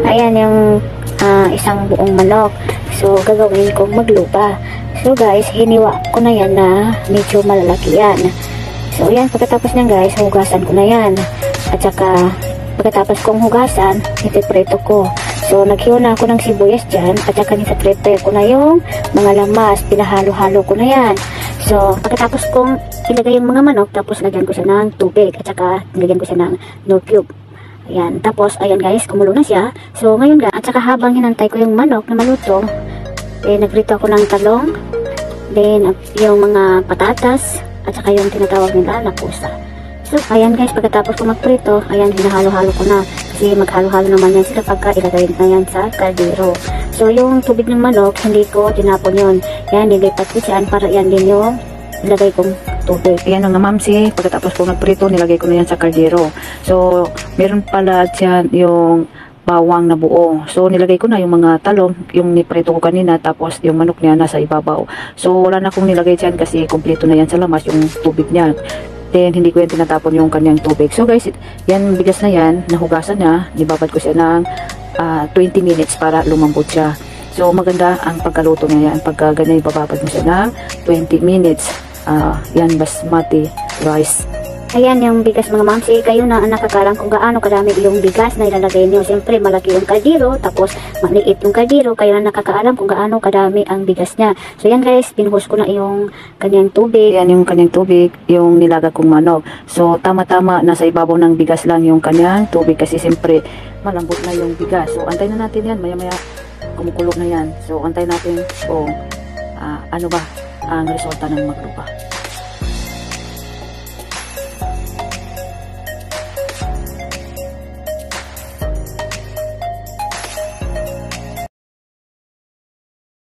Ayan yung isang buong manok. So, gagawin kong maglupa. So, guys, hiniwa ko na yan na medyo malalaki yan. So, ayan, pagkatapos niyan, guys, hugasan ko na yan. At saka, pagkatapos kong hugasan, ipiprito ko. So, naghiwa na ako ng sibuyas dyan. At saka, nipiprito ko na yung mga lamas. Pinahalo-halo ko na yan. So, pagkatapos kong ilagay yung mga manok, tapos lagyan ko siya ng tubig. At saka, nilagyan ko siya ng no cube. Ayan. Tapos, ayan guys, kumulo na siya. So, ngayon guys, at saka habang hinantay ko yung manok na maluto, nagprito ako ng talong, then yung mga patatas, at saka yung tinatawag nila na pusa. So, ayan guys, pagkatapos ko magprito, ayan, hinahalo-halo ko na. Kasi maghalo-halo naman yan sila pagka ilagay na yan sa kaldero. So, yung tubig ng manok, hindi ko tinapon yun. Yan, nilipat ko siyan para yan din yung ilagay kong tubig. Ayan nga mamsi, pagkatapos ko magprito, nilagay ko na yan sa kaldero. So, meron pala dyan yung bawang na buo. So, nilagay ko na yung mga talong, yung niprito ko kanina, tapos yung manok niya nasa ibabaw. So, wala na akong nilagay dyan kasi kompleto na yan sa lamas, yung tubig niya. Then, hindi ko yan tinatapon yung kanyang tubig. So, guys, yan, bigas na yan, nahugasan na, nibabad ko siya ng 20 minutes para lumambot siya. So, maganda ang pagkaluto niya yan. Pagka ganyan, ibababad mo siya ng 20 minutes. Yan, basmati rice. Ayan yung bigas mga mamsi, kayo na ang nakakalam kung gaano kadami yung bigas na ilalagay niyo. Siyempre malaki yung kaldero, tapos maliit yung kaldero, kayo na nakakaalam kung gaano kadami ang bigas niya. So yan guys, pinuhos ko na yung kanyang tubig. Yan yung kanyang tubig, yung nilaga kong manok. So tama-tama, nasa ibabaw ng bigas lang yung kanyang tubig kasi siyempre malambot na yung bigas. So antay na natin yan, maya-maya kumukulog na yan. So antay natin kung ano ba ang resulta ng maglupa.